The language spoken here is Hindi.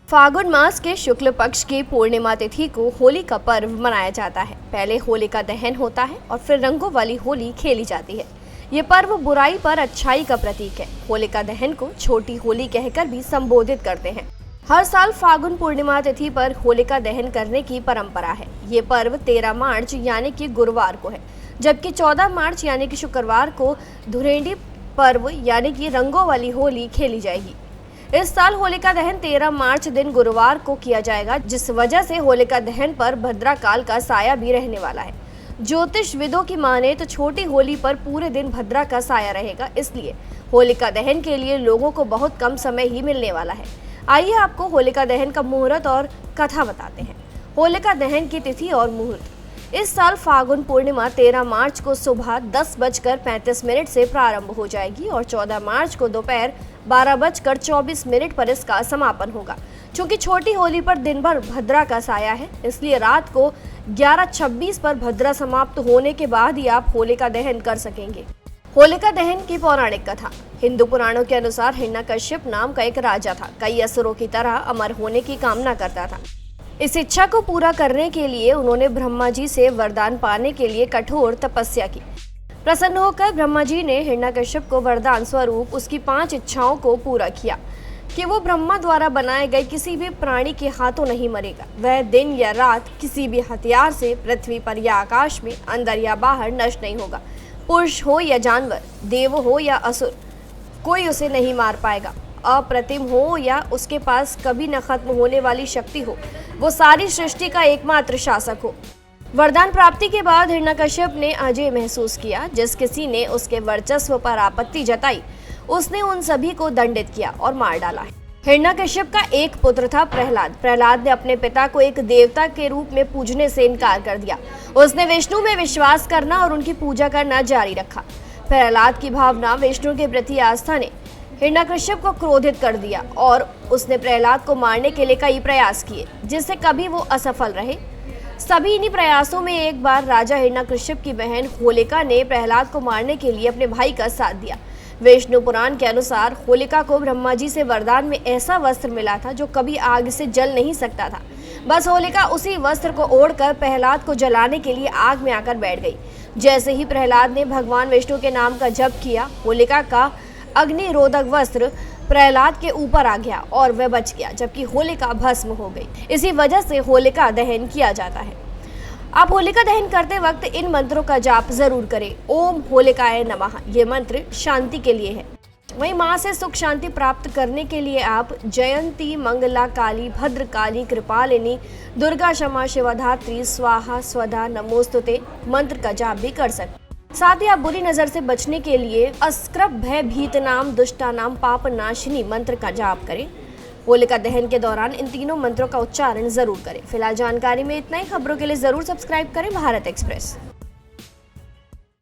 फागुन मास के शुक्ल पक्ष की पूर्णिमा तिथि को होली का पर्व मनाया जाता है। पहले होलिका दहन होता है और फिर रंगों वाली होली खेली जाती है। ये पर्व बुराई पर अच्छाई का प्रतीक है। होलिका दहन को छोटी होली कहकर भी संबोधित करते हैं। हर साल फागुन पूर्णिमा तिथि पर होलिका दहन करने की परंपरा है। ये पर्व 13 मार्च यानी कि गुरुवार को है, जबकि 14 मार्च यानी कि शुक्रवार को धुरेंडी पर्व यानी कि रंगों वाली होली खेली जाएगी। इस साल होलिका दहन 13 मार्च दिन गुरुवार को किया जाएगा, जिस वजह से होलिका दहन पर भद्रा काल का साया भी रहने वाला है। ज्योतिष विदों की माने तो छोटी होली पर पूरे दिन भद्रा का साया रहेगा, इसलिए होलिका दहन के लिए लोगों को बहुत कम समय ही मिलने वाला है। आइए आपको होलिका दहन का मुहूर्त और कथा बताते हैं। होलिका दहन की तिथि और मुहूर्त। इस साल फागुन पूर्णिमा 13 मार्च को सुबह 10:35 से प्रारंभ हो जाएगी और 14 मार्च को दोपहर 12:24 पर इसका समापन होगा। चूंकि छोटी होली पर दिन भर भद्रा का साया है, इसलिए रात को 11:26 पर भद्रा समाप्त होने के बाद ही आप होलिका दहन कर सकेंगे। होलिका दहन की पौराणिक कथा। हिंदू पुराणों के अनुसार हिरण्यकश्यप नाम का एक राजा था। कई असुरों की तरह अमर होने की कामना करता था। इस इच्छा को पूरा करने के लिए उन्होंने ब्रह्मा जी से वरदान पाने के लिए कठोर तपस्या की। प्रसन्न होकर ब्रह्मा जी ने हिरण्यकश्यप को वरदान स्वरूप उसकी 5 इच्छाओं को पूरा किया कि वो ब्रह्मा द्वारा बनाए गए किसी भी प्राणी के हाथों नहीं मरेगा। वह दिन या रात किसी भी हथियार से पृथ्वी पर या आकाश में अंदर या बाहर नष्ट नहीं होगा। पुरुष हो या जानवर, देव हो या असुर, कोई उसे नहीं मार पाएगा। अप्रतिम हो या उसके पास कभी न खत्म होने वाली शक्ति हो, वो सारी सृष्टि का एकमात्र शासक हो। वरदान प्राप्ति के बाद हिरण्यकश्यप ने अजय महसूस किया। जिस किसी ने उसके वर्चस्व पर आपत्ति जताई, उसने उन सभी को दंडित किया और मार डाला। हिरण्यकश्यप का एक पुत्र था प्रहलाद। प्रहलाद ने अपने पिता को एक देवता के रूप में पूजने से इनकार कर दिया। उसने विष्णु में विश्वास करना और उनकी पूजा करना जारी रखा। प्रहलाद की भावना विष्णु के प्रति आस्था ने हिरण्यकश्यप को क्रोधित कर दिया और उसने प्रहलाद को मारने के लिए कई प्रयास किए, जिससे कभी वो असफल रहे। सभी इन्हीं प्रयासों में एक बार राजा हिरण्यकश्यप की बहन होलिका ने प्रहलाद को मारने के लिए अपने भाई का साथ दिया। विष्णु पुराण के अनुसार होलिका को ब्रह्मा जी से वरदान में ऐसा वस्त्र मिला था जो कभी आग से जल नहीं सकता था। बस होलिका उसी वस्त्र को ओढ़कर प्रहलाद को जलाने के लिए आग में आकर बैठ गई। जैसे ही प्रहलाद ने भगवान विष्णु के नाम का जप किया, होलिका का अग्निरोधक वस्त्र प्रहलाद के ऊपर आ गया और वह बच गया, जबकि होलिका भस्म हो गई। इसी वजह से होलिका दहन किया जाता है। आप होलिका दहन करते वक्त इन मंत्रों का जाप जरूर करें। ओम होलिकाय नमः, ये मंत्र शांति के लिए है। वहीं मां से सुख शांति प्राप्त करने के लिए आप जयंती, मंगला काली, भद्र काली, कृपालिनी, दुर्गा क्षमा शिवधात्री, स्वाहा स्वधा नमोस्तुते मंत्र का जाप भी कर सकते। साथ ही आप बुरी नजर से बचने के लिए अस्क्रभ भय भीत नाम दुष्टा नाम पाप नाशिनी मंत्र का जाप करें। होलिका दहन के दौरान इन तीनों मंत्रों का उच्चारण जरूर करें। फिलहाल जानकारी में इतना ही। खबरों के लिए जरूर सब्सक्राइब करें भारत एक्सप्रेस।